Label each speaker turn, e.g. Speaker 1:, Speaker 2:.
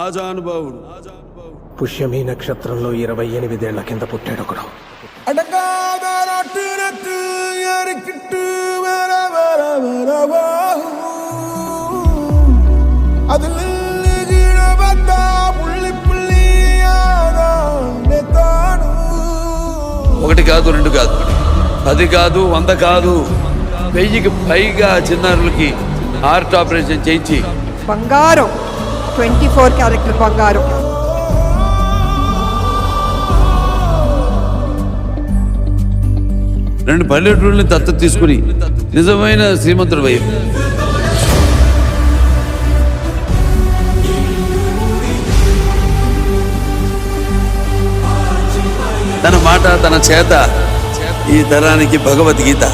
Speaker 1: ఆజానుభావుడు.
Speaker 2: పుష్యమి నక్షత్రంలో 28 ఏళ్ల కింద పుట్టాడు ఒకడు.
Speaker 1: ఒకటి కాదు, రెండు కాదు, 10 కాదు, 100 కాదు, 1000కి పైగా చిన్నారులకి హార్ట్ ఆపరేషన్ చేయించి
Speaker 3: బంగారం 24 క్యారెక్టర్ బంగారం.
Speaker 1: రెండు పల్లెటూళ్ళని దత్తత తీసుకుని నిజమైన శ్రీమంతుడు వైపు తన మాట తన చేత ఈ తరానికి భగవద్గీత.